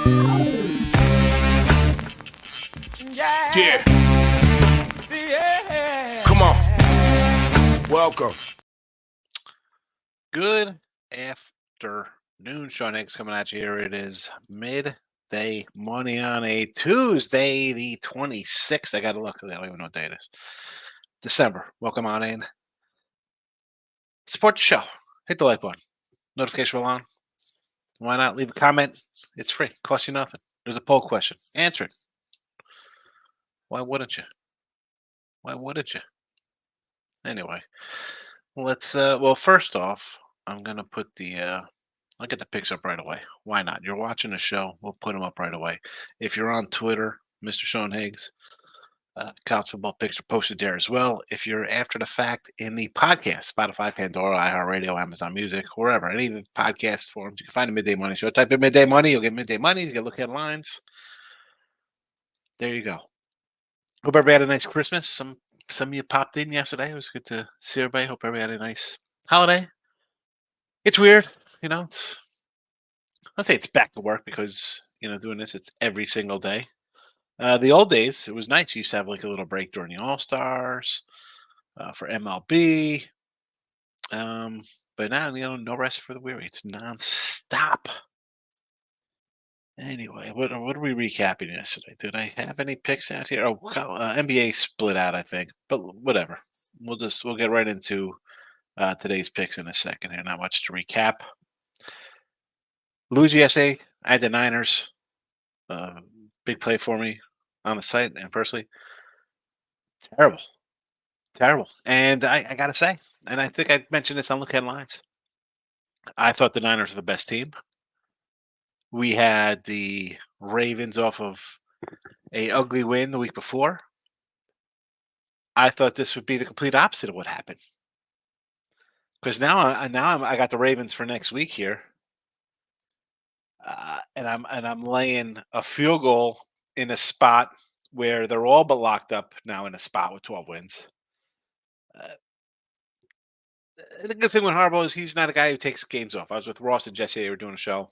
Yeah. Come on. Welcome. Good afternoon. Sean Higgs coming at you here. It is midday money on a Tuesday, the 26th. I got to look. I don't even know what day it is. December. Welcome on in. Support the show. Hit the like button. Notification bell on. Why not leave a comment? It's free. Costs you nothing. There's a poll question. Answer it. Why wouldn't you? Why wouldn't you? Anyway, let's well, first off, I'm gonna put the I'll get the pics up right away. Why not? You're watching the show, we'll put them up right away. If you're on Twitter, Mr. Sean Higgs, college football picks are posted there as well. If you're after the fact in the podcast, Spotify, Pandora, iHeartRadio, Amazon Music, wherever, any of the podcast forums, you can find the Midday Money Show. Type in Midday Money, you'll get Midday Money, you can look at lines. There you go. Hope everybody had a nice Christmas. Some of you popped in yesterday. It was good to see everybody. Hope everybody had a nice holiday. It's weird, let's say it's back to work because, doing this, it's every single day. The old days, it was nice. You used to have like a little break during the All Stars for MLB. But now, no rest for the weary. It's nonstop. Anyway, what are we recapping yesterday? Did I have any picks out here? Oh, NBA split out, I think. But whatever. We'll get right into today's picks in a second here. Not much to recap. Louis GSA, I had the Niners. Big play for me on the site and personally. Terrible. And I got to say, and I think I mentioned this on Look Headlines, I thought the Niners were the best team. We had the Ravens off of a ugly win the week before. I thought this would be the complete opposite of what happened. Because now I got the Ravens for next week here. And I'm laying a field goal in a spot where they're all but locked up now in a spot with 12 wins. The good thing with Harbaugh is he's not a guy who takes games off. I was with Ross and Jesse. They were doing a show.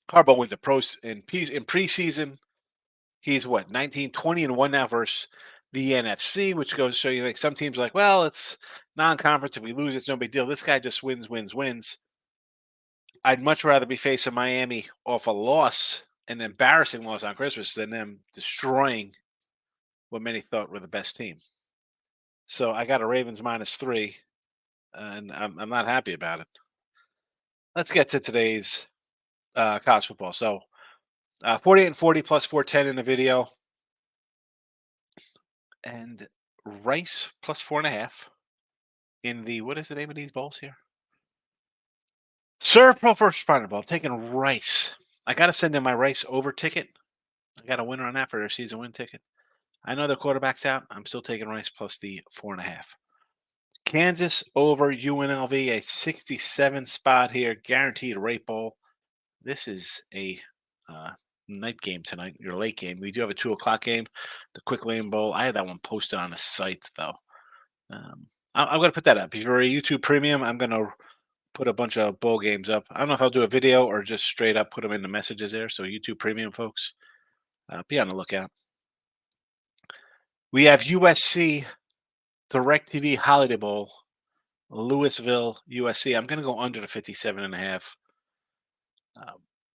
Harbaugh wins the pros in preseason. He's 19, 20 and 1 now versus the NFC, which goes to show you like some teams are like, well, it's non-conference. If we lose, it's no big deal. This guy just wins. I'd much rather be facing Miami off a loss, an embarrassing loss on Christmas, than them destroying what many thought were the best team. So I got a Ravens -3, and I'm not happy about it. Let's get to today's college football. So 48 and 40 plus 410 in the video. And Rice plus 4.5 in the, what is the name of these bowls here? Sir Pro First Responder Bowl. I'm taking Rice. I got to send in my Rice over ticket. I got a winner on that for their season win ticket. I know the quarterback's out. I'm still taking Rice plus the 4.5. Kansas over UNLV, a 67 spot here, guaranteed rate bowl. This is a night game tonight, your late game. We do have a 2:00 game, the Quick Lane Bowl. I had that one posted on the site, though. I'm going to put that up. If you're a YouTube Premium, I'm going to put a bunch of bowl games up. I don't know if I'll do a video or just straight up put them in the messages there. So YouTube Premium folks, be on the lookout. We have USC DirecTV Holiday Bowl, Louisville, USC. I'm going to go under the 57.5.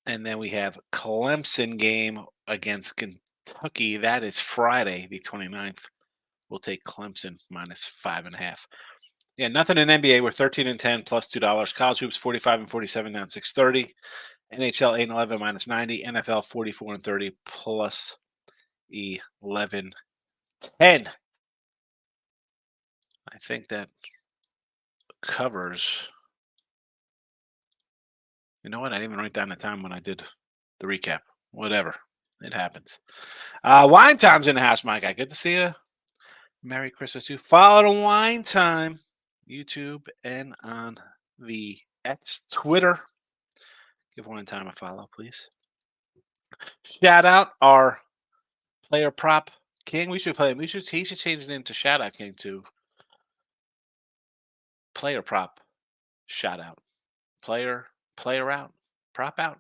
And then we have Clemson game against Kentucky. That is Friday, the 29th. We'll take Clemson -5.5. Yeah, nothing in NBA. We're 13 and 10 plus $2. College hoops 45 and 47 down 630. NHL 8 and 11 -90. NFL 44 and 30 plus 11.10. I think that covers. You know what? I didn't even write down the time when I did the recap. Whatever. It happens. Wine Time's in the house, Mike. Good to see you. Merry Christmas to you. Follow the Wine Time, YouTube and on the X Twitter. Give Wine Time a follow, please. Shout out our player prop king. We should play him. He should change his name to Shout Out King to player prop shout out. Player out. Prop out.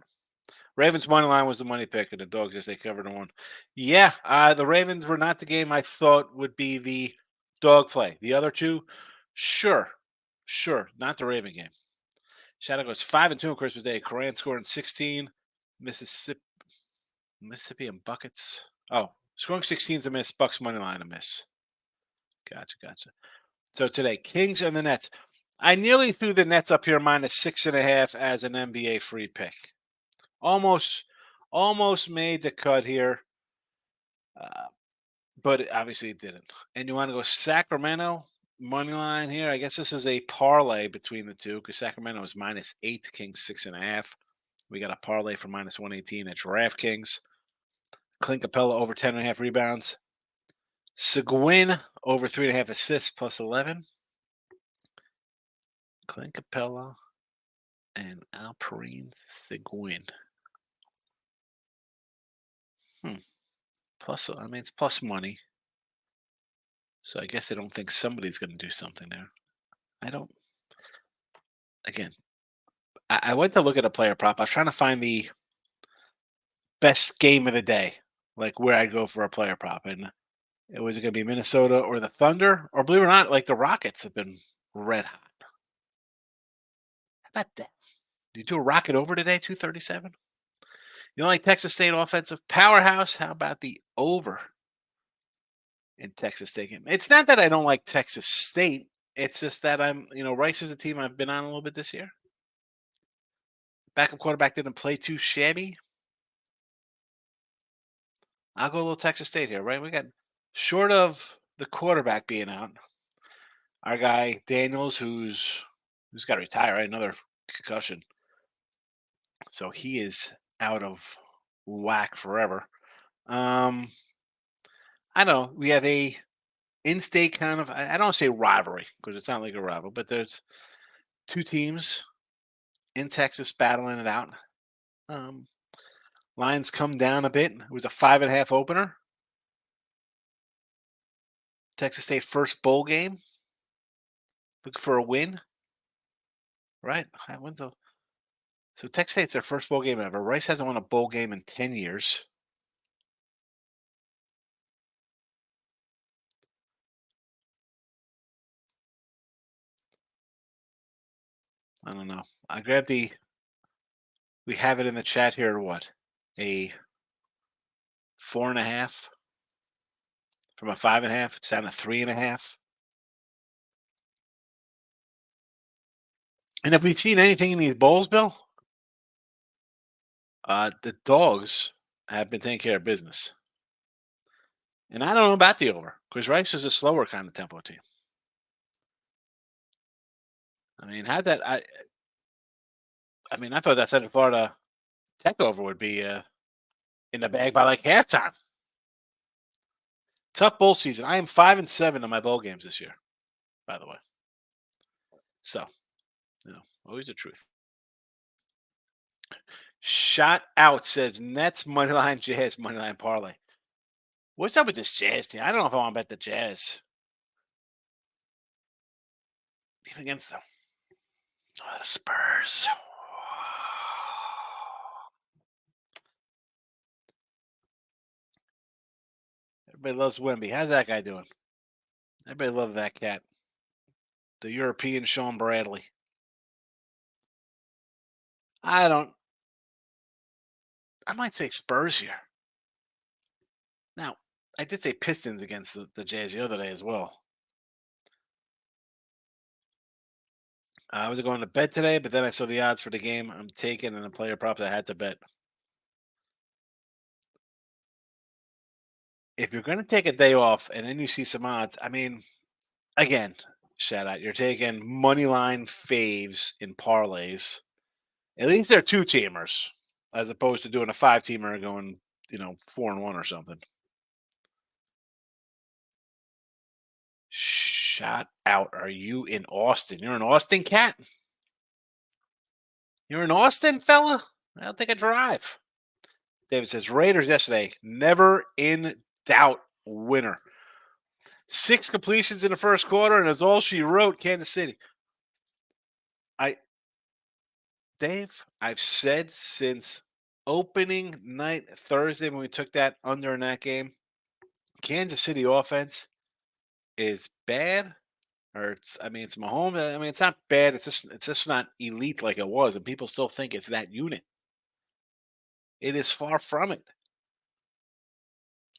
Ravens money line was the money pick, and the dogs just they covered and won. Yeah, the Ravens were not the game I thought would be the dog play. The other two, sure, not the Raven game. Shadow goes 5-2 on Christmas Day. Koran scoring 16. Mississippi, and buckets. Oh, scoring 16 is a miss. Bucks money line a miss. Gotcha. So today, Kings and the Nets. I nearly threw the Nets up here -6.5 as an NBA free pick. Almost made the cut here, but obviously it didn't. And you want to go Sacramento money line here? I guess this is a parlay between the two because Sacramento is -8, Kings 6.5. We got a parlay for -118 at DraftKings. Clint Capella over 10.5 rebounds. Seguin over 3.5 assists +11. Clint Capella and Alperine Seguin. Plus, I mean, it's plus money. So I guess they don't think somebody's going to do something there. I don't. Again, I went to look at a player prop. I was trying to find the best game of the day, like where I'd go for a player prop. And it was going to be Minnesota or the Thunder, or believe it or not, like the Rockets have been red hot. How about that? Did you do a Rocket over today, 237? You know, like Texas State offensive powerhouse? How about the over in Texas State game? It's not that I don't like Texas State. It's just that Rice is a team I've been on a little bit this year. Backup quarterback didn't play too shabby. I'll go a little Texas State here, right? We got short of the quarterback being out, our guy Daniels, who's got to retire, right? Another concussion, so he is out of whack forever. I don't know. We have a in-state kind of. I don't say rivalry because it's not like a rival, but there's two teams in Texas battling it out. Lines come down a bit. It was a 5.5 opener. Texas State first bowl game. Looking for a win. Right? So Texas State's their first bowl game ever. Rice hasn't won a bowl game in 10 years. I don't know. I grabbed we have it in the chat here, what? A 4.5 from a 5.5. It's down to 3.5. And have we seen anything in these bowls, Bill? The dogs have been taking care of business. And I don't know about the over because Rice is a slower kind of tempo team. I mean, I thought that Central Florida Tech over would be in the bag by like halftime. Tough bowl season. I am 5-7 in my bowl games this year, by the way. So, always the truth. Shot out says Nets moneyline, Jazz moneyline parlay. What's up with this Jazz team? I don't know if I want to bet the Jazz. Even against them. Oh, the Spurs. Everybody loves Wemby. How's that guy doing? Everybody loves that cat. The European Sean Bradley. I might say Spurs here. Now, I did say Pistons against the Jazz the other day as well. I was going to bet today, but then I saw the odds for the game I'm taking and the player props I had to bet. If you're going to take a day off and then you see some odds, I mean, again, shout out, you're taking money line faves in parlays. At least they're 2-teamers as opposed to doing a 5-teamer and going, 4-1 or something. Shot out. Are you in Austin? You're an Austin cat? You're in Austin, fella? I'll take a drive. David says Raiders yesterday. Never in doubt winner. 6 completions in the first quarter, and that's all she wrote, Kansas City. Dave, I've said since Opening night Thursday when we took that under in that game, Kansas City offense is bad. Or it's Mahomes. I mean, it's not bad. It's just not elite like it was, and people still think it's that unit. It is far from it.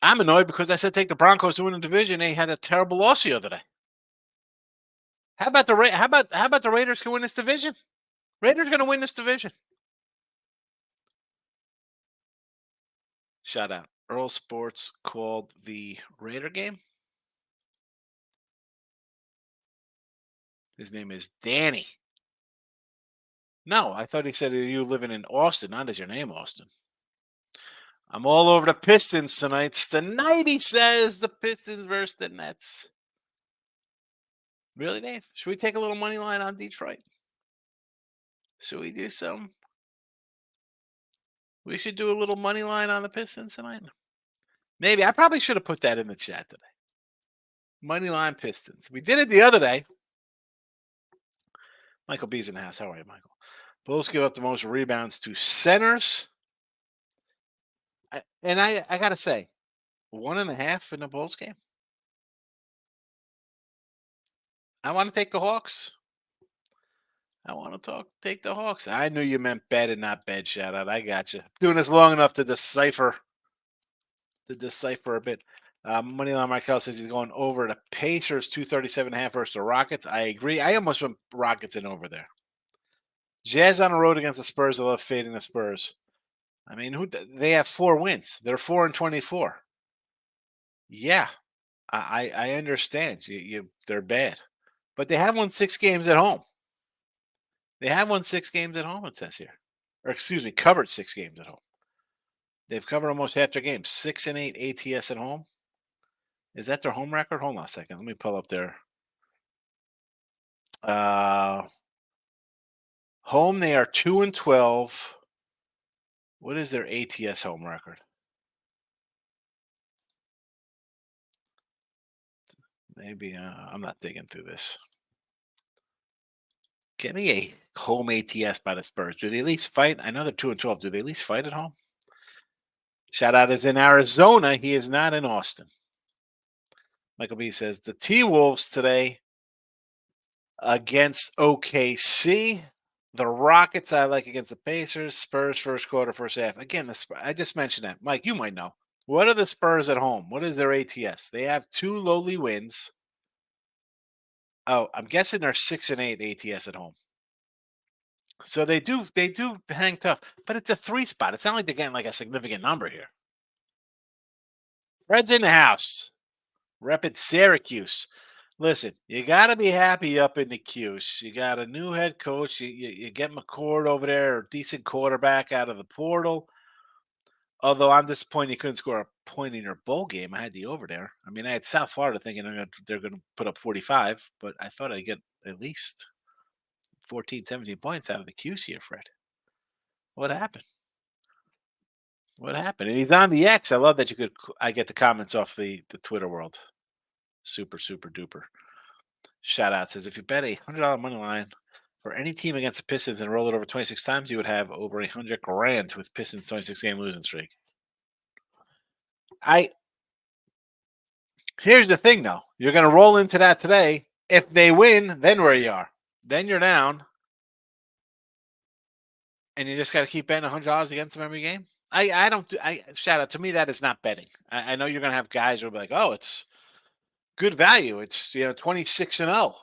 I'm annoyed because I said take the Broncos to win the division. They had a terrible loss the other day. How about the Raiders can win this division? Raiders going to win this division. Shout out. Earl Sports called the Raider game. His name is Danny. No, I thought he said you living in Austin, not as your name, Austin. I'm all over the Pistons tonight. It's the night, he says. The Pistons versus the Nets. Really, Dave? Should we take a little money line on Detroit? Should we do some? We should do a little money line on the Pistons tonight. Maybe. I probably should have put that in the chat today. Money line Pistons. We did it the other day. Michael B's in the house. How are you, Michael? Bulls give up the most rebounds to centers. I got to say, 1.5 in the Bulls game. I want to take the Hawks. Take the Hawks. I knew you meant bed and not bed. Shout out. I got you. Doing this long enough to decipher a bit. Moneyline Michael says he's going over the Pacers 237.5 versus the Rockets. I agree. I almost went Rockets in over there. Jazz on the road against the Spurs. I love fading the Spurs. I mean, they have 4 wins. They're 4-24. Yeah, I understand. They're bad, but they have won 6 games at home. They have won 6 games at home. It says here, or excuse me, covered 6 games at home. They've covered almost half their games. 6-8 ATS at home. Is that their home record? Hold on a second. Let me pull up their home. They are 2-12. What is their ATS home record? Maybe I'm not digging through this. Get me a home ATS by the Spurs. Do they at least fight? I know they're 2-12. Do they at least fight at home? Shout out is in Arizona. He is not in Austin. Michael B says the T-Wolves today against OKC. The Rockets I like against the Pacers. Spurs first quarter, first half. Again, I just mentioned that. Mike, you might know. What are the Spurs at home? What is their ATS? They have 2 lowly wins. Oh, I'm guessing they're 6-8 ATS at home. So they do hang tough, but it's a 3 spot. It's not like they're getting like a significant number here. Red's in the house. Repping Syracuse. Listen, you got to be happy up in the Cuse. You got a new head coach. You get McCord over there, a decent quarterback out of the portal. Although I'm disappointed you couldn't score a point in your bowl game. I had the over there. I mean, I had South Florida thinking they're going to put up 45, but I thought I'd get at least 14, 17 points out of the Cuse here, Fred. What happened? What happened? And he's on the X. I love that I get the comments off the Twitter world. Super, super duper. Shout out says if you bet $100 money line for any team against the Pistons and roll it over 26 times, you would have over 100 grand with Pistons 26 game losing streak. Here's the thing though. You're going to roll into that today. If they win, then where you are. Then you're down. And you just got to keep betting $100 against them every game. Shout out to me. That is not betting. I know you're going to have guys who will be like, oh, it's good value. It's 26-0.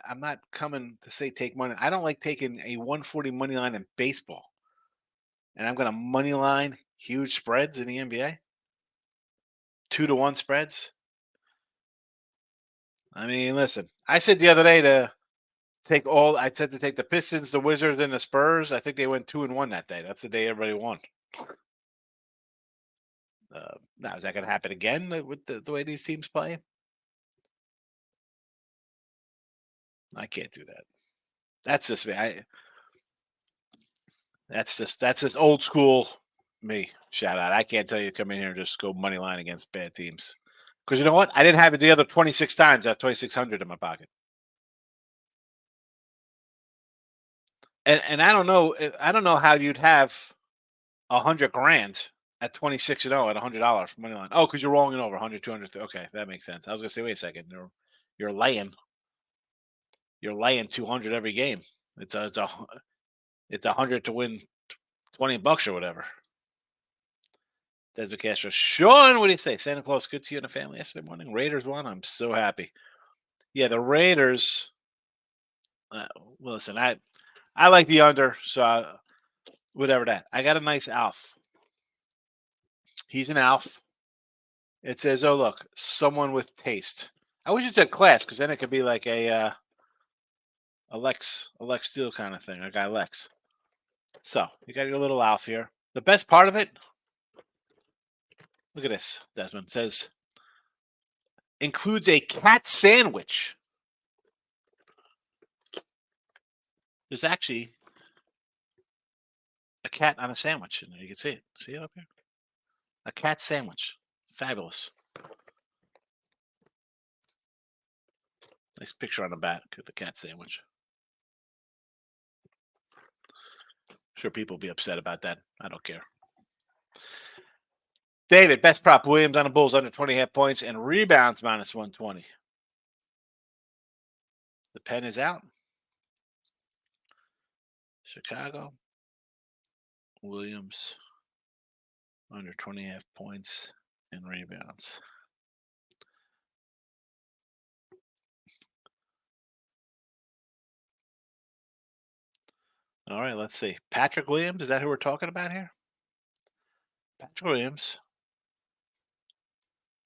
I'm not coming to say take money. I don't like taking a 140 money line in baseball, and I'm going to money line huge spreads in the NBA. 2-1 spreads. I mean, listen. I said the other day to take the Pistons, the Wizards, and the Spurs. I think they went 2-1 that day. That's the day everybody won. Now, is that going to happen again with the way these teams play? I can't do that. That's just me. That's just old school me. Shout out. I can't tell you to come in here and just go money line against bad teams. Because you know what? I didn't have it the other 26 times. I have 2,600 in my pocket. And I don't know how you'd have $100,000 at 26-0 at $100 money line. Oh, because you're rolling it over 100, 200. Okay, that makes sense. I was gonna say, wait a second, you're laying 200 every game. It's 100 to win $20 or whatever. Desmond Castro. Sean, what do you say? Santa Claus good to you and the family yesterday morning? Raiders won. I'm so happy. Yeah, the Raiders. Well, listen, I like the under, so whatever that. I got a nice Alf. He's an Alf. It says, "Oh look, someone with taste." I wish it said class, because then it could be like a Lex Steel kind of thing, a guy Lex. So you got your little Alf here. The best part of it. Look at this, Desmond. It says includes a cat sandwich. There's actually a cat on a sandwich in there. You can see it. See it up here? A cat sandwich. Fabulous. Nice picture on the back of the cat sandwich. Sure, people will be upset about that. I don't care. David, best prop, Williams on the Bulls under 20.5 points and rebounds minus 120. The pen is out. Chicago. Williams under 20.5 points and rebounds. All right, let's see. Patrick Williams, is that who we're talking about here? Patrick Williams.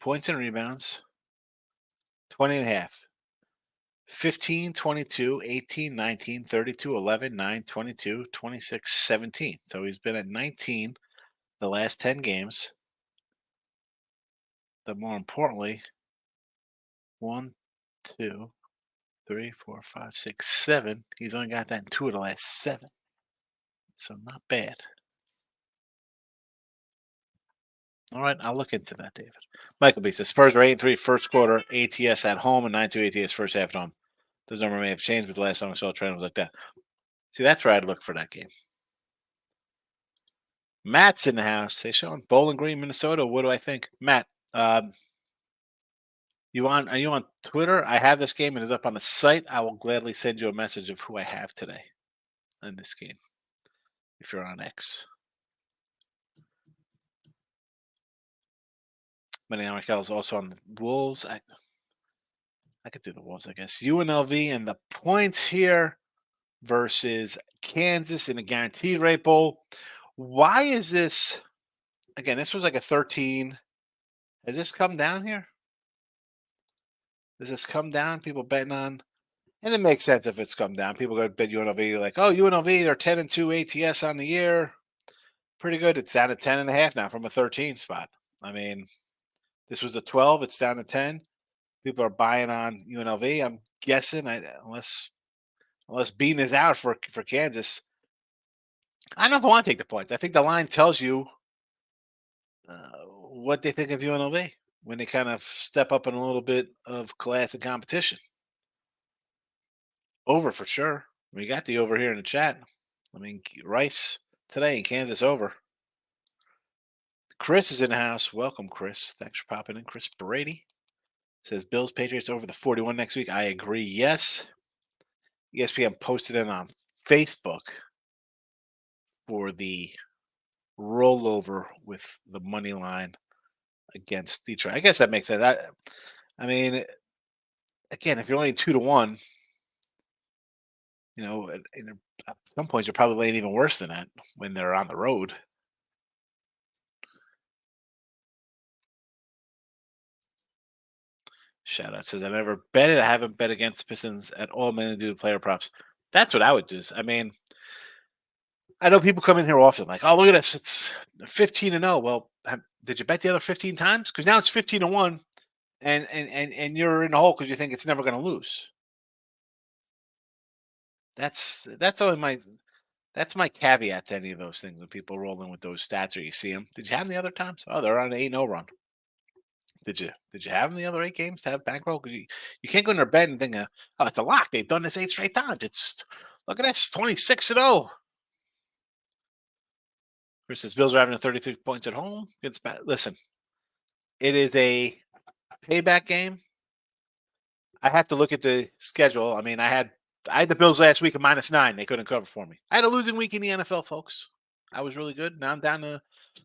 Points and rebounds. 20.5. 15, 22, 18, 19, 32, 11, 9, 22, 26, 17. So he's been at 19 the last 10 games. But more importantly, 1, 2, 3, 4, 5, 6, 7. He's only got that in 2 of the last 7. So not bad. All right, I'll look into that, David. Michael B says Spurs are 8-3 first quarter ATS at home and 9-2 ATS first half at home. Those numbers may have changed, but the last time I saw a trend was like that. See, that's where I'd look for that game. Matt's in the house. Hey, Sean, Bowling Green, Minnesota. What do I think, Matt? Are you on Twitter? I have this game. It is up on the site. I will gladly send you a message of who I have today in this game. If you're on X. Manny Michael is also on the Wolves. I could do the Wolves, I guess. UNLV and the points here versus Kansas in the Guaranteed Rate Bowl. Why is this? Again, this was like a 13. Has this come down here? Does this come down? People betting on, and it makes sense if it's come down. People go to bet UNLV, like, oh, UNLV, they're 10-2 ATS on the year. Pretty good. It's down to 10.5 now from a 13 spot. I mean, this was a 12. It's down to 10. People are buying on UNLV. I'm guessing, unless Bean is out for Kansas. I don't know if I want to take the points. I think the line tells you what they think of UNLV when they kind of step up in a little bit of class and competition. Over for sure. We got the over here in the chat. I mean, Rice today in Kansas over. Chris is in the house. Welcome, Chris. Thanks for popping in. Chris Brady says Bills Patriots over the 41 next week. I agree. Yes. ESPN posted it on Facebook for the rollover with the money line against Detroit. I guess that makes sense. I mean, again, if you're only 2-1, at some points you're probably laying even worse than that when they're on the road. Shout out says I never betted. I haven't bet against the Pistons at all, mainly due to player props. That's what I would do. I mean, I know people come in here often like, oh, look at this. It's 15-0. Well, did you bet the other 15 times? Because now it's 15-1, and you're in the hole because you think it's never going to lose. That's my caveat to any of those things when people roll in with those stats or you see them. Did you have them the other times? Oh, they're on an 8-0 run. Did you have them the other 8 games to have bankroll? Because you can't go in their bed and think, oh, it's a lock. They've done this 8 straight times. Look at this, 26-0. Chris says Bills are having 33 points at home. It's bad. Listen, it is a payback game. I have to look at the schedule. I mean, I had the Bills last week at -9. They couldn't cover for me. I had a losing week in the NFL, folks. I was really good. Now I'm down to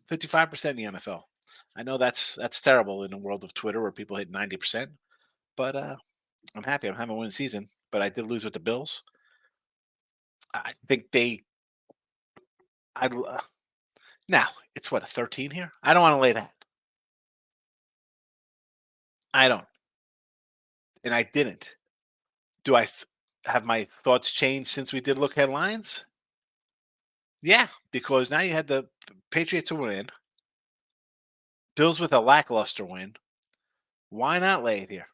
55% in the NFL. I know that's terrible in the world of Twitter where people hit 90%, but I'm happy. I'm having a winning season, but I did lose with the Bills. I think I'd now it's what, a 13 here. I don't want to lay that. I don't, and I didn't. Do I have my thoughts changed since we did look headlines? Yeah, because now you had the Patriots win, Bills with a lackluster win. Why not lay it here?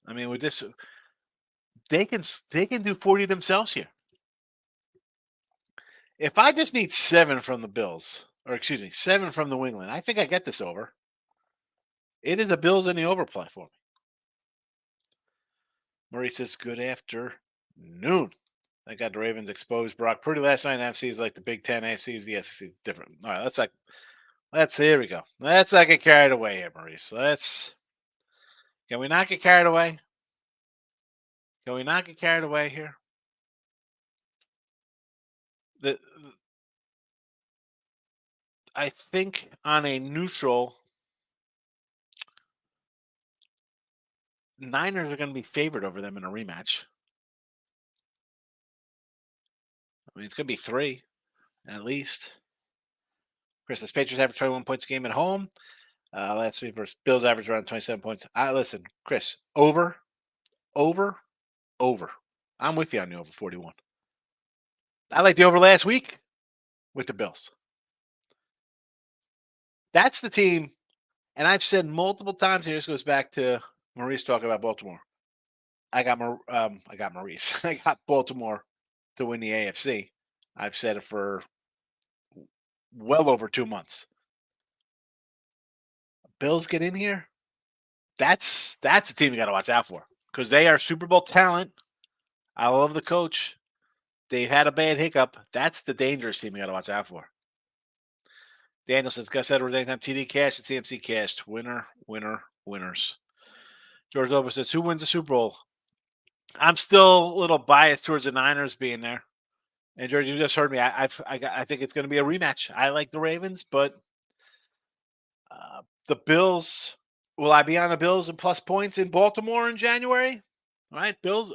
I mean, with this, they can do 40 themselves here. If I just need 7 from the Bills, or excuse me, 7 from New England, I think I get this over. It is the Bills in the overplay for me. Murray says, good afternoon. I got the Ravens exposed. Brock Purdy last night. NFC is like the Big Ten. AFC is the SEC. Different. All right, here we go. Let's not get carried away here, Maurice. Can we not get carried away? Can we not get carried away here? I think on a neutral, Niners are going to be favored over them in a rematch. I mean, it's going to be 3 at least. Chris, the Patriots average 21 points a game at home. Last week versus Bills average around 27 points. Listen, Chris, over. I'm with you on the over 41. I like the over last week with the Bills. That's the team, and I've said multiple times here. This goes back to Maurice talking about Baltimore. I got Maurice. I got Baltimore to win the AFC. I've said it for well over 2 months. Bills get in here. That's a team you got to watch out for because they are Super Bowl talent. I love the coach. They've had a bad hiccup. That's the dangerous team you got to watch out for. Daniel says, Gus Edwards, anytime TD cash and CMC cashed. Winner, winners. George Lopez says, who wins the Super Bowl? I'm still a little biased towards the Niners being there. And George, you just heard me. I think it's going to be a rematch. I like the Ravens, but the Bills. Will I be on the Bills and plus points in Baltimore in January? All right, Bills.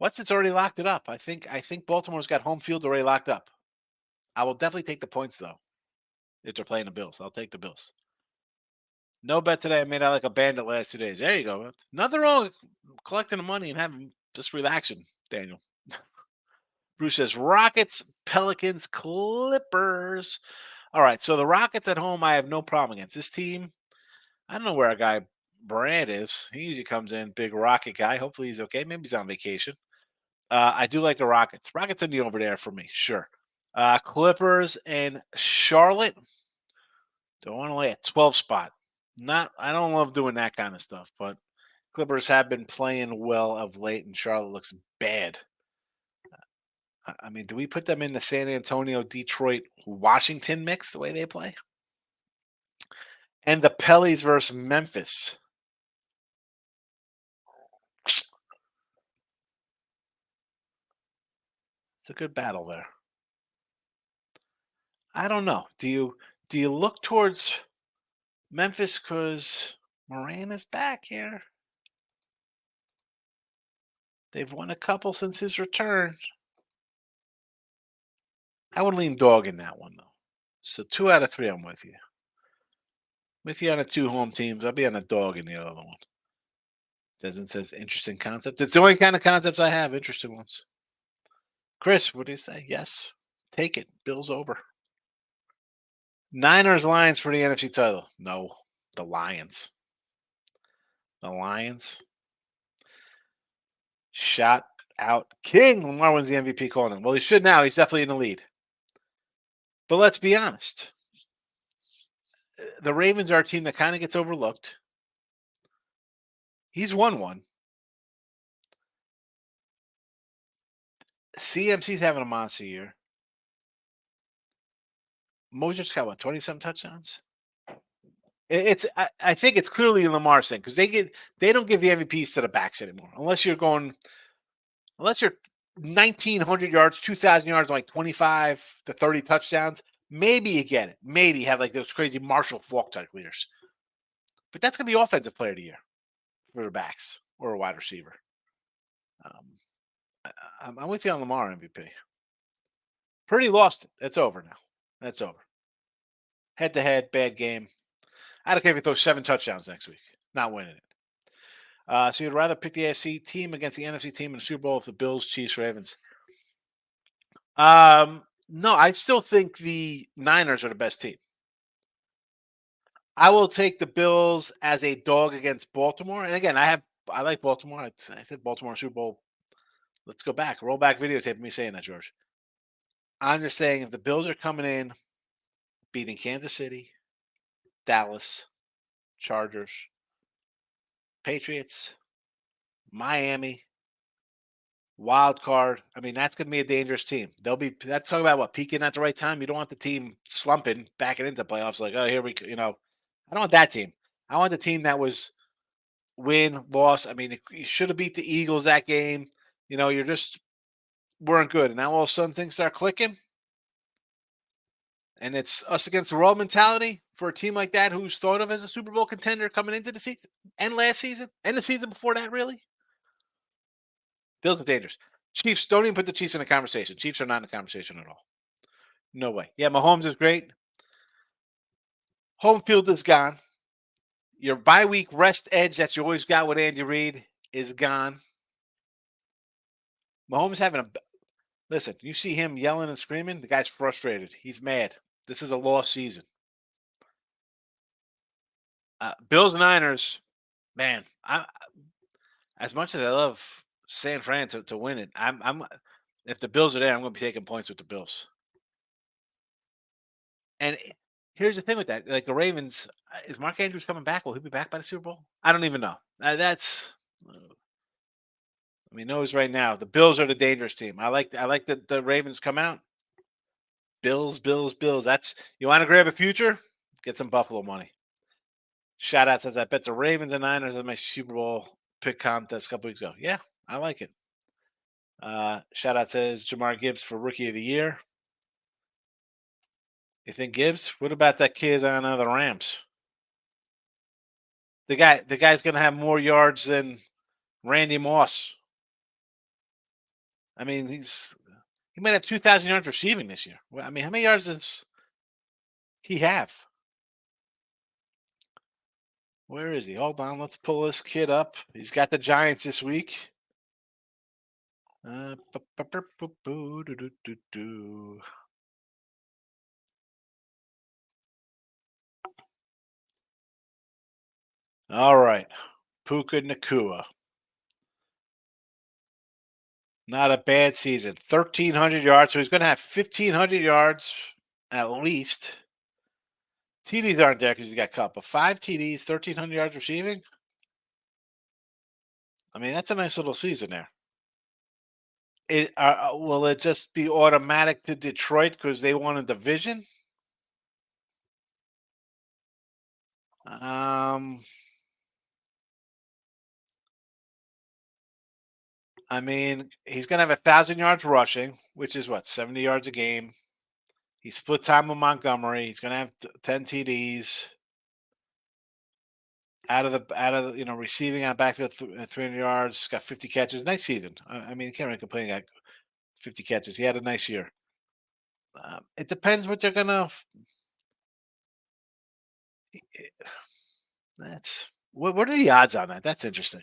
It's already locked it up. I think Baltimore's got home field already locked up. I will definitely take the points though. If they're playing the Bills, I'll take the Bills. No bet today. I made out like a bandit last 2 days. There you go. Nothing wrong collecting the money and having just relaxing, Daniel. Bruce says Rockets, Pelicans, Clippers. All right, so the Rockets at home, I have no problem against. This team, I don't know where our guy Brad is. He usually comes in, big Rocket guy. Hopefully he's okay. Maybe he's on vacation. I do like the Rockets. Rockets in the over there for me, sure. Clippers and Charlotte. Don't want to lay a 12 spot. I don't love doing that kind of stuff, but Clippers have been playing well of late, and Charlotte looks bad. I mean, do we put them in the San Antonio, Detroit, Washington mix the way they play? And the Pellies versus Memphis. It's a good battle there. I don't know. Do you look towards Memphis because Moran is back here? They've won a couple since his return. I would lean dog in that one, though. So 2 out of 3, I'm with you. With you on the 2 home teams. I'll be on a dog in the other one. Desmond says, interesting concept. It's the only kind of concepts I have, interesting ones. Chris, what do you say? Yes. Take it. Bills over. Niners, Lions for the NFC title. No. The Lions. The Lions. Shot out King. Lamar wins the MVP calling him. Well, he should now. He's definitely in the lead. But let's be honest. The Ravens are a team that kind of gets overlooked. He's won one. CMC's having a monster year. Mosier's got what, 20 some touchdowns? I think it's clearly Lamar's thing because they don't give the MVPs to the backs anymore unless you're 1,900 yards, 2,000 yards, like 25 to 30 touchdowns. Maybe you get it. Maybe have like those crazy Marshall Faulk type leaders. But that's gonna be offensive player of the year for the backs or a wide receiver. Um, I'm with you on Lamar MVP. Pretty lost it. It's over now. That's over. Head to head, bad game. I don't care if he throws 7 touchdowns next week. Not winning it. So you'd rather pick the AFC team against the NFC team in the Super Bowl if the Bills, Chiefs, Ravens? No, I still think the Niners are the best team. I will take the Bills as a dog against Baltimore. And again, I like Baltimore. I said Baltimore Super Bowl. Let's go back. Roll back videotape of me saying that, George. I'm just saying if the Bills are coming in, beating Kansas City, Dallas, Chargers, Patriots, Miami, wild card. I mean, that's going to be a dangerous team. That's talking about what, peaking at the right time. You don't want the team slumping, backing into playoffs. Like, oh, here we, I don't want that team. I want the team that was win, loss. I mean, you should have beat the Eagles that game. You're just weren't good, and now all of a sudden things start clicking. And it's us against the world mentality for a team like that who's thought of as a Super Bowl contender coming into the season and last season and the season before that, really. Bills are dangerous. Chiefs, don't even put the Chiefs in the conversation. Chiefs are not in the conversation at all. No way. Yeah, Mahomes is great. Home field is gone. Your bye week rest edge that you always got with Andy Reid is gone. Mahomes having a listen. You see him yelling and screaming. The guy's frustrated. He's mad. This is a lost season. Bills and Niners, man. As much as I love San Fran to win it, I'm if the Bills are there, I'm going to be taking points with the Bills. And here's the thing with that: like the Ravens, is Mark Andrews coming back? Will he be back by the Super Bowl? I don't even know. I mean, knows right now the Bills are the dangerous team. I like the Ravens come out. Bills, Bills, Bills. That's you want to grab a future? Get some Buffalo money. Shout out says I bet the Ravens and Niners in my Super Bowl pick contest a couple weeks ago. Yeah, I like it. Shout out says Jamar Gibbs for Rookie of the Year. You think Gibbs? What about that kid on the Rams? The guy's gonna have more yards than Randy Moss. I mean, he might have 2,000 yards receiving this year. I mean, how many yards does he have? Where is he? Hold on, let's pull this kid up. He's got the Giants this week. All right, Puka Nakua. Not a bad season. 1,300 yards. So he's going to have 1,500 yards at least. TDs aren't there because he's got cut, but 5 TDs, 1,300 yards receiving. I mean, that's a nice little season there. Will it just be automatic to Detroit because they won a division? I mean, he's going to have 1,000 yards rushing, which is what, 70 yards a game. He split time with Montgomery. He's going to have 10 TDs out of the receiving on backfield 300 yards. Got 50 catches. Nice season. I mean, you can't really complain. Got 50 catches. He had a nice year. It depends what they're gonna. That's what are the odds on that? That's interesting.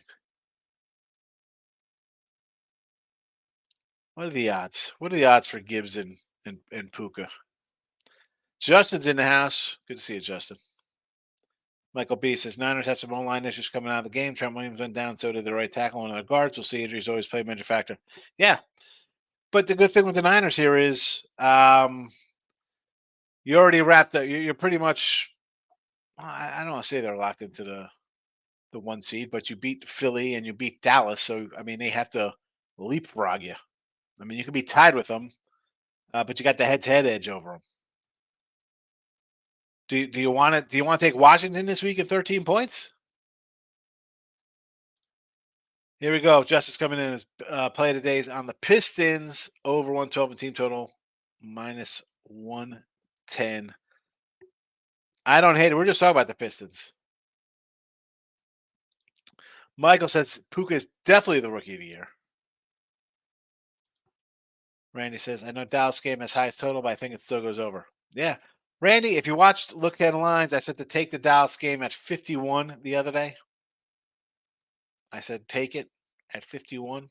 What are the odds? What are the odds for Gibbs and Puka? Justin's in the house. Good to see you, Justin. Michael B says Niners have some online issues coming out of the game. Trent Williams went down, so did the right tackle and their guards. We'll see. Injuries always play a major factor. Yeah, but the good thing with the Niners here is you already wrapped up. You're pretty much. I don't want to say they're locked into the 1 seed, but you beat Philly and you beat Dallas, so I mean they have to leapfrog you. I mean, you could be tied with them, but you got the head-to-head edge over them. Do you want to take Washington this week at 13 points? Here we go. Justice coming in as play of the days on the Pistons over 112 and team total minus 110. I don't hate it. We're just talking about the Pistons. Michael says Puka is definitely the rookie of the year. Randy says, I know Dallas game has highest total, but I think it still goes over. Yeah. Randy, if you watched Look at the Lines, I said to take the Dallas game at 51 the other day. I said take it at 51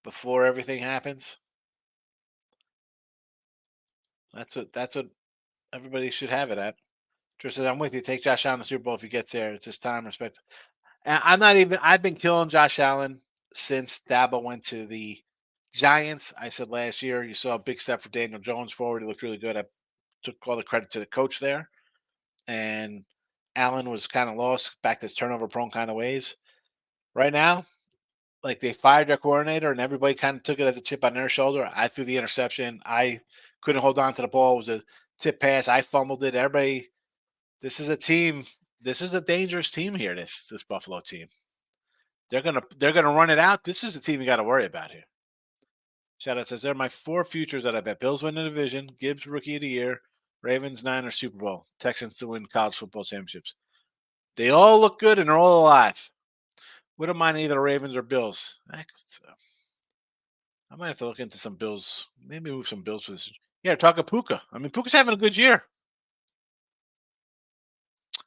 before everything happens. That's what everybody should have it at. Drew says, I'm with you. Take Josh Allen to the Super Bowl if he gets there. It's his time, respect. And I've been killing Josh Allen since Dabo went to the Giants. I said last year, you saw a big step for Daniel Jones forward. He looked really good. I took all the credit to the coach there. And Allen was kind of lost back to his turnover prone kind of ways. Right now, like they fired their coordinator and everybody kind of took it as a chip on their shoulder. I threw the interception. I couldn't hold on to the ball. It was a tip pass. I fumbled it. Everybody, this is a team. This is a dangerous team here. This Buffalo team. They're gonna run it out. This is a team you got to worry about here. Shout out says they're my 4 futures that I bet. Bills win the division. Gibbs rookie of the year. Ravens Niners Super Bowl. Texans to win college football championships. They all look good and they're all alive. Wouldn't mind either Ravens or Bills. I might have to look into some Bills. Maybe move some Bills position. Yeah, talking Puka. I mean, Puka's having a good year.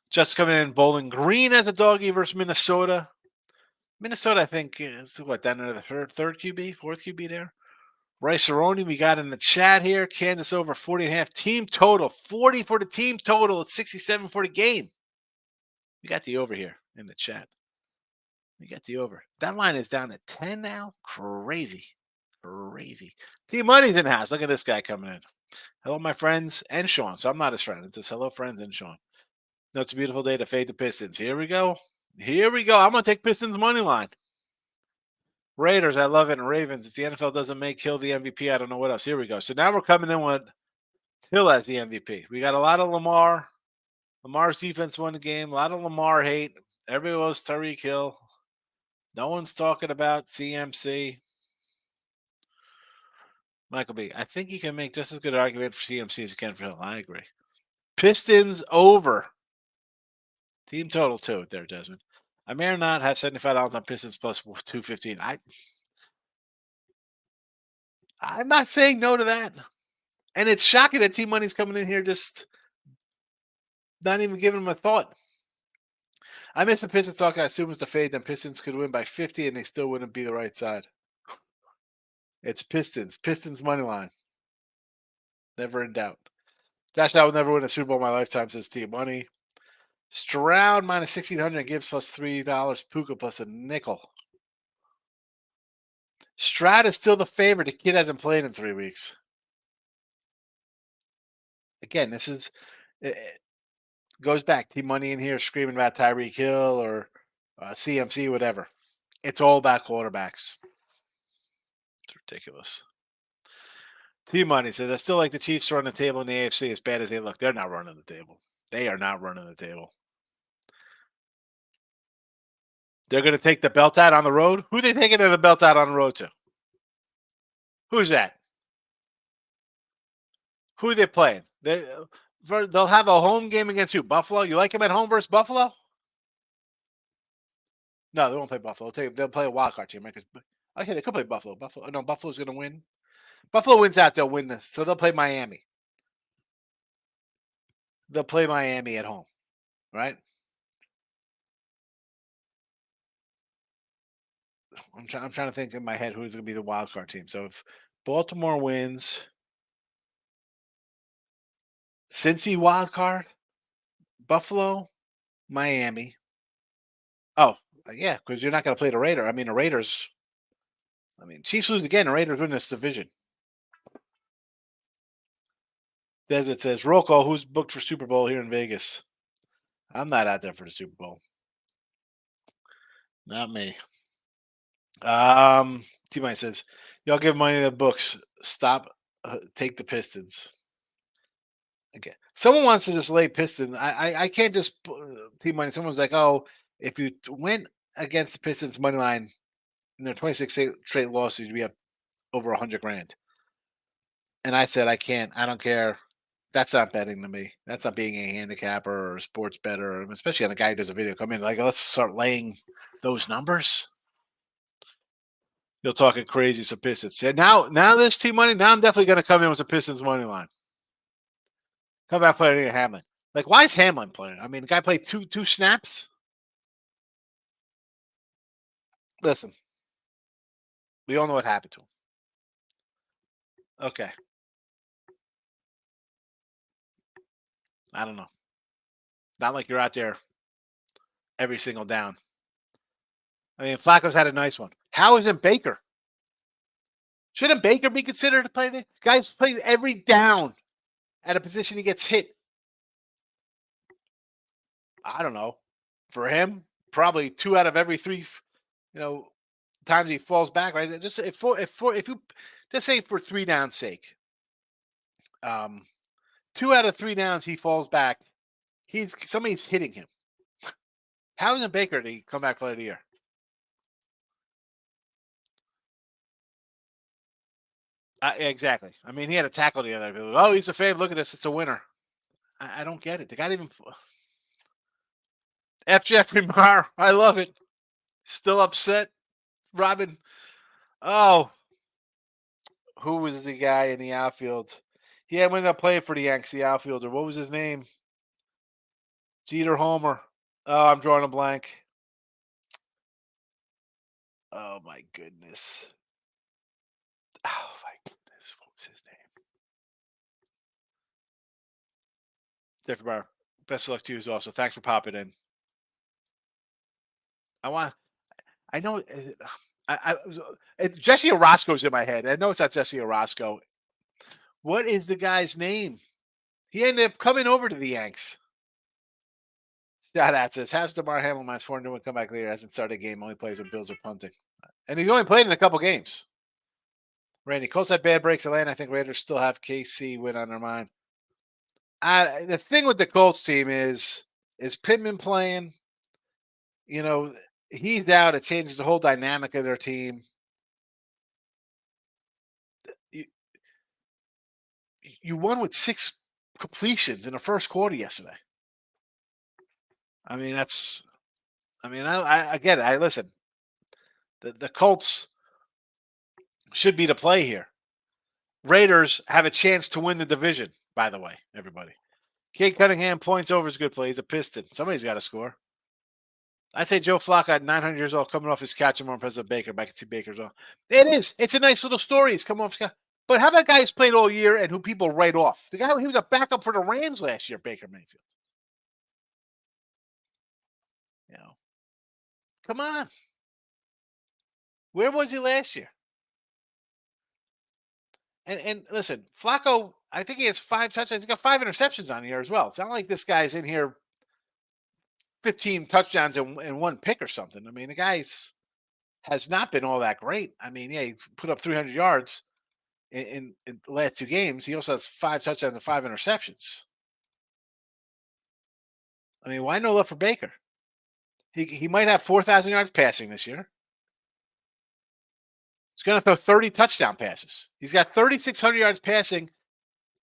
Just coming in Bowling Green as a doggy versus Minnesota. Minnesota, I think, is down there the third QB, fourth QB there. Rice Aroni, we got in the chat here. Kansas over 40.5. Team total, 40 for the team total. It's 67 for the game. We got the over here in the chat. We got the over. That line is down to 10 now. Crazy. Team Money's in the house. Look at this guy coming in. Hello, my friends, and Sean. So I'm not his friend. It's just hello, friends, and Sean. No, it's a beautiful day to fade the Pistons. Here we go. I'm going to take Pistons money line. Raiders, I love it. And Ravens, if the NFL doesn't make Hill the MVP, I don't know what else. Here we go. So now we're coming in with Hill as the MVP. We got a lot of Lamar. Lamar's defense won the game. A lot of Lamar hate. Everybody loves Tyreek Hill. No one's talking about CMC. Michael B., I think you can make just as good an argument for CMC as you can for Hill. I agree. Pistons over. Team total, too, there, Desmond. I may or not have $75 on Pistons plus 215. I'm not saying no to that. And it's shocking that Team Money's coming in here just not even giving them a thought. I missed the Pistons talk. I assume it's the fade. Then Pistons could win by 50 and they still wouldn't be the right side. It's Pistons. Pistons money line. Never in doubt. Josh, I would never win a Super Bowl in my lifetime, says Team Money. Stroud minus 1,600. Gibbs plus $3. Puka plus a nickel. Stroud is still the favorite. The kid hasn't played in 3 weeks. Again, this is goes back. Team Money in here screaming about Tyreek Hill or CMC, whatever. It's all about quarterbacks. It's ridiculous. Team Money says, I still like the Chiefs to run the table in the AFC as bad as they look. They're not running the table. They are not running the table. They're going to take the belt out on the road? Who are they taking the belt out on the road to? Who's that? Who are they playing? They'll have a home game against who? Buffalo? You like them at home versus Buffalo? No, they won't play Buffalo. They'll play a wild card team. Right? Okay, they could play Buffalo. No, Buffalo's going to win. Buffalo wins out, they'll win this. So they'll play Miami. They'll play Miami at home, right? I'm trying to think in my head who's going to be the wild card team. So if Baltimore wins, Cincy wild card, Buffalo, Miami. Oh, yeah, because you're not going to play the Raiders. The Raiders. Chiefs lose again. The Raiders win this division. Desmond says, roll call, who's booked for Super Bowl here in Vegas? I'm not out there for the Super Bowl. Not me. T-Mine says, Y'all give money to the books. Stop. Take the Pistons. Okay. Someone wants to just lay Pistons. I can't just team money. Someone's like, oh, if you went against the Pistons money line in their 26 straight losses, you'd be up over 100 grand. And I said, I can't. I don't care. That's not betting to me. That's not being a handicapper or a sports better, especially on a guy who does a video come in. Like, let's start laying those numbers. You're talking crazy some Pistons. Yeah, now this team money. Now I'm definitely going to come in with a Pistons money line. Come back playing Hamlin. Like, why is Hamlin playing? I mean, the guy played two snaps. Listen, we all know what happened to him. Okay, I don't know. Not like you're out there every single down. I mean, Flacco's had a nice one. How isn't Baker? Shouldn't Baker be considered to play? Guys play every down at a position he gets hit. I don't know. For him, probably 2 out of every 3, times he falls back. Right? Just if you just say for 3 downs sake, 2 out of 3 downs he falls back. Somebody's hitting him. How isn't Baker to come back player of the year? Exactly. I mean, he had a tackle the other day. Oh, he's a fave. Look at this. It's a winner. I don't get it. The guy didn't even. F. Jeffrey Marr. I love it. Still upset. Robin. Oh. Who was the guy in the outfield? He ended up playing for the Yanks, the outfielder. What was his name? Jeter Homer. Oh, I'm drawing a blank. Oh, my goodness. Oh, my goodness. What was his name? Jeffrey Marr. Best of luck to you also. Thanks for popping in. I know. Jesse Orozco's in my head. I know it's not Jesse Orozco. What is the guy's name? He ended up coming over to the Yanks. Yeah, that says Habs DeMar Hamlin minus 4 come back later. Hasn't started a game. Only plays when Bills are punting, and he's only played in a couple games. Randy Colts had bad breaks. Atlanta. I think Raiders still have KC win on their mind. The thing with the Colts team is Pittman playing? He's out. It changes the whole dynamic of their team. You won with 6 completions in the first quarter yesterday. I mean, I get it. I listen. The Colts should be the play here. Raiders have a chance to win the division, by the way, everybody. Kate Cunningham points over is a good play. He's a Piston. Somebody's got to score. I'd say Joe Flacco at 900 years old, coming off his catch and more impressive of Baker, but I can see Baker's off. It is. It's a nice little story. He's coming off his catch. But how about guys played all year and who people write off? The guy, he was a backup for the Rams last year, Baker Mayfield. Come on. Where was he last year? And listen, Flacco, I think he has 5 touchdowns. He's got 5 interceptions on here as well. It's not like this guy's in here 15 touchdowns and 1 pick or something. I mean, the guy's has not been all that great. I mean, yeah, he put up 300 yards in the last 2 games. He also has 5 touchdowns and 5 interceptions. I mean, why no love for Baker? He might have 4,000 yards passing this year. He's going to throw 30 touchdown passes. He's got 3,600 yards passing,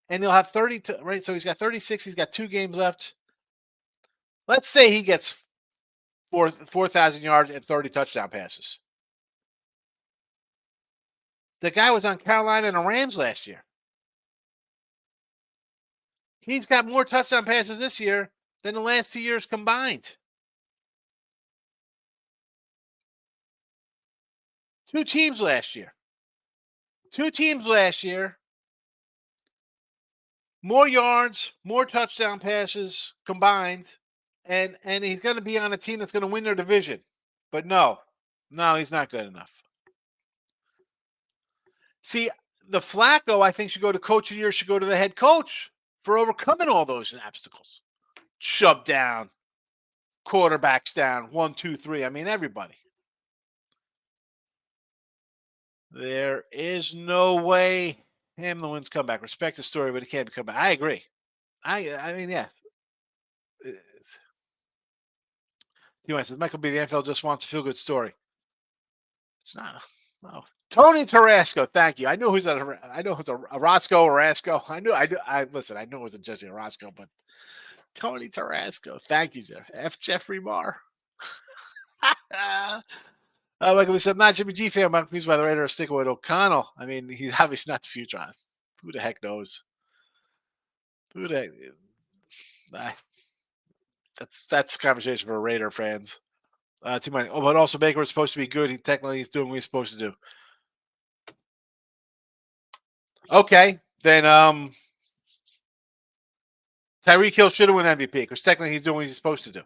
and he'll have 30. Right, so he's got 36. He's got 2 games left. Let's say he gets 4,000 yards and 30 touchdown passes. The guy was on Carolina and the Rams last year. He's got more touchdown passes this year than the last 2 years combined. 2 teams last year. 2 teams last year. More yards, more touchdown passes combined, and he's going to be on a team that's going to win their division. But no, he's not good enough. See, the Flacco, I think, should go to coach of the year, should go to the head coach for overcoming all those obstacles. Shoved down, quarterbacks down, 1, 2, 3. I mean, everybody. There is no way Hamlin wins comeback. Respect the story, but he can't come back. I agree. I mean, yes. He says Michael B. The NFL just wants a feel good story. It's not. No. Tony Tarasco, thank you. I knew who's I know who's a Roscoe or Rasco. I listen. I knew it wasn't Jesse Roscoe, but Tony Tarasco. Thank you, Jeff. F. Jeffrey Marr. Like we said, I'm not Jimmy G fan. I'm confused by the Raiders sticking with O'Connell. I mean, he's obviously not the future. Who the heck knows? Who the heck? That's conversation for Raider fans. Too many. Oh, but also Baker was supposed to be good. He's doing what he's supposed to do. Okay, then Tyreek Hill should have won MVP because technically he's doing what he's supposed to do.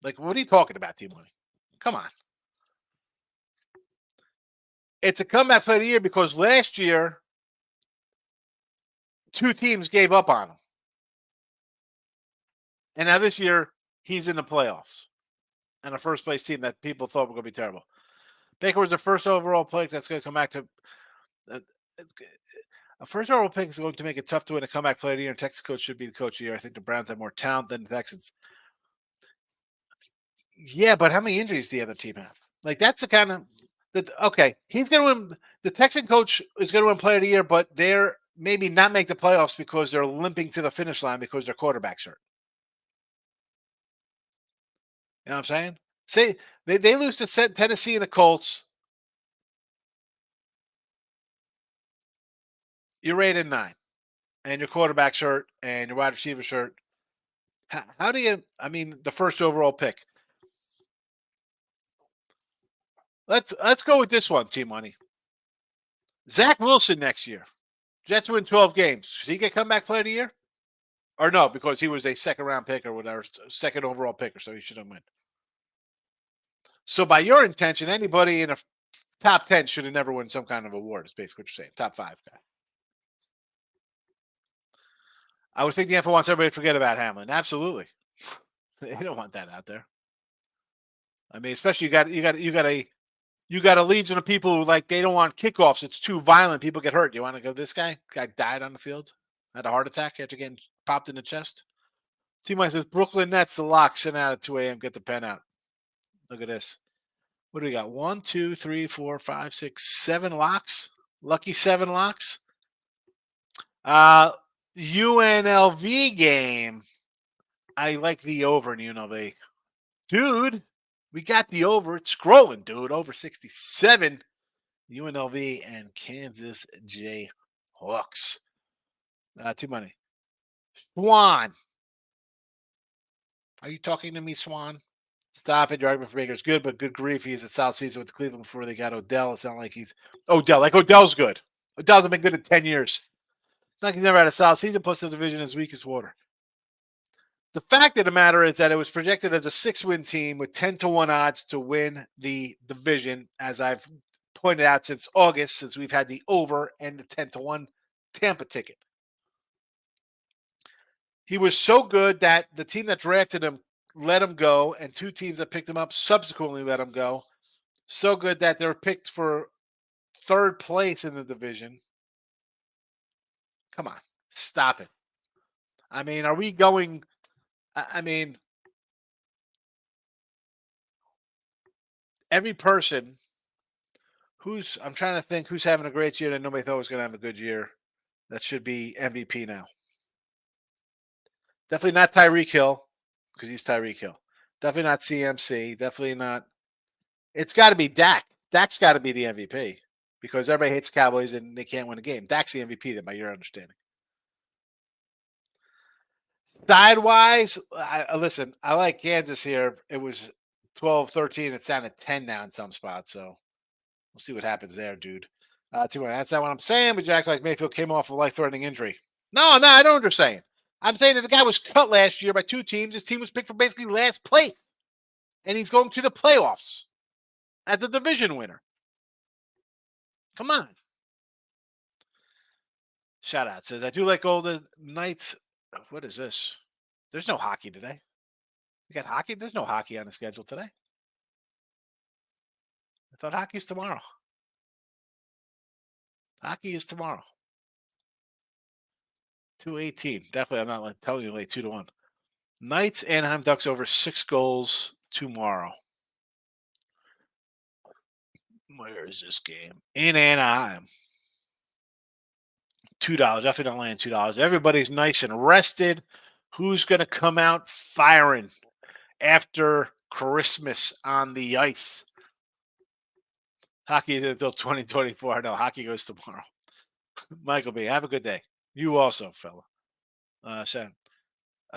Like, what are you talking about, Team Money? Come on. It's a comeback player of the year because last year, 2 teams gave up on him. And now this year, he's in the playoffs. And a first place team that people thought were going to be terrible. Baker was the first overall pick that's going to come back to. A first overall pick is going to make it tough to win a comeback player of the year. And Texas coach should be the coach of the year. I think the Browns have more talent than the Texans. Yeah, but how many injuries do the other team have? Like, that's the kind of. Okay, he's going to win. The Texan coach is going to win player of the year, but they're maybe not make the playoffs because they're limping to the finish line because their quarterback's hurt. You know what I'm saying? Say they lose to Tennessee and the Colts. You're 8-9, and your quarterback's hurt, and your wide receiver's hurt. How do you? I mean, the first overall pick. Let's go with this one, Team Money. Zach Wilson next year. Jets win 12 games. Does he get comeback player of the year? Or no, because he was a second round pick or whatever, second overall picker, so he shouldn't win. So by your intention, anybody in a top 10 should have never won some kind of award, is basically what you're saying. Top 5 guy. I would think the NFL wants everybody to forget about Hamlin. Absolutely. They don't want that out there. I mean, especially you got a legion of people who like they don't want kickoffs. It's too violent. People get hurt. You want to go? This guy died on the field, had a heart attack after getting popped in the chest. Team says Brooklyn Nets the lock sent out at 2 a.m. Get the pen out. Look at this. What do we got? 1, 2, 3, 4, 5, 6, 7 locks. Lucky 7 locks. UNLV game. I like the over in UNLV. Dude, we got the over. It's scrolling, dude. Over 67. UNLV and Kansas Jayhawks. Too money. Swan. Are you talking to me, Swan? Stop it. Your argument for Baker is good, but good grief. He is at South Season with Cleveland before they got Odell. It's not like he's Odell. Like Odell's good. Odell's been good in 10 years. It's not like he's never had a South Season, plus the division is weak as water. The fact of the matter is that it was projected as a 6-win team with 10-1 odds to win the division, as I've pointed out since August, since we've had the over and the 10-1 Tampa ticket. He was so good that the team that drafted him let him go, and 2 teams that picked him up subsequently let him go. So good that they're picked for 3rd place in the division. Come on, stop it. I mean, are we going? I mean, every person I'm trying to think who's having a great year that nobody thought was going to have a good year. That should be MVP now. Definitely not Tyreek Hill because he's Tyreek Hill. Definitely not CMC. Definitely not. It's got to be Dak. Dak's got to be the MVP because everybody hates Cowboys and they can't win a game. Dak's the MVP, then, by your understanding. Sidewise, listen, I like Kansas here. It was 12-13. It's down to 10 now in some spots, so we'll see what happens there, dude. That's not what I'm saying, but you act like Mayfield came off a life-threatening injury. No, I know what you're saying. I'm saying that the guy was cut last year by 2 teams. His team was picked for basically last place, and he's going to the playoffs as the division winner. Come on. Shout out says, I do like Golden Knights. What is this? There's no hockey today. We got hockey? There's no hockey on the schedule today. I thought hockey's tomorrow. Hockey is tomorrow. 218. Definitely, I'm not telling you late 2-1. Knights, Anaheim Ducks over 6 goals tomorrow. Where is this game? In Anaheim. $2. Definitely don't land $2. Everybody's nice and rested. Who's going to come out firing after Christmas on the ice? Hockey is until 2024. No, hockey goes tomorrow. Michael B., have a good day. You also, fella. Sam.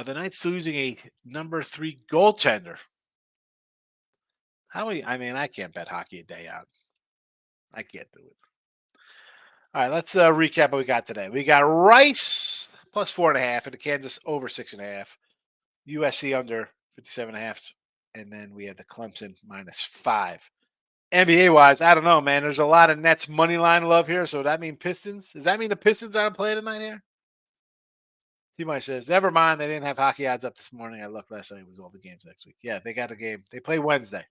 The Knights losing a number 3 goaltender. I can't bet hockey a day out. I can't do it. All right, let's recap what we got today. We got Rice plus 4.5 and the Kansas over 6.5. USC under 57.5. And then we have the Clemson minus 5. NBA wise, I don't know, man. There's a lot of Nets money line love here. So that mean Pistons? Does that mean the Pistons aren't playing tonight here? T-Mike says, never mind. They didn't have hockey odds up this morning. I looked last night. It was all the games next week. Yeah, they got a game. They play Wednesday.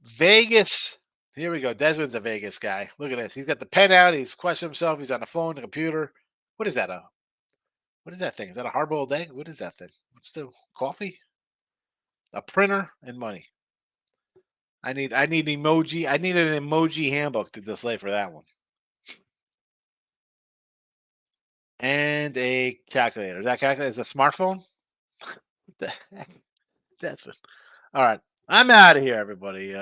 Vegas. Here we go. Desmond's a Vegas guy. Look at this. He's got the pen out. He's questioning himself. He's on the phone, the computer. What is that? What is that thing? Is that a hard-boiled egg? What is that thing? What's the coffee? A printer and money. I need emoji. I need an emoji handbook to display for that one. And a calculator. That calculator is a smartphone? What the heck? That's what. All right. I'm out of here, everybody.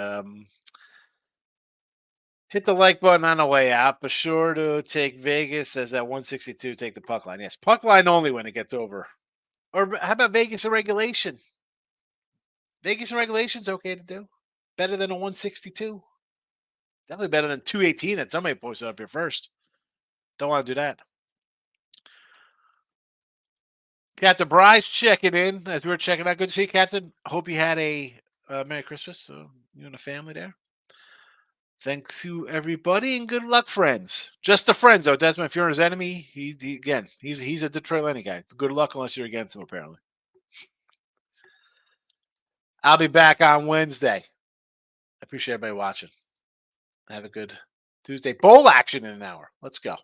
Hit the like button on the way out. Be sure to take Vegas as that 162. Take the puck line. Yes, puck line only when it gets over. Or how about Vegas in regulation? Vegas in regulation is okay to do. Better than a 162. Definitely better than 218 that somebody posted up here first. Don't want to do that. Captain Bryce checking in as we were checking out. Good to see you, Captain. Hope you had a Merry Christmas. You and the family there. Thanks to everybody and good luck, friends. Just the friends, though. Desmond, if you're his enemy, he's a Detroit Lenny guy. Good luck unless you're against him, apparently. I'll be back on Wednesday. I appreciate everybody watching. Have a good Tuesday. Bowl action in an hour. Let's go.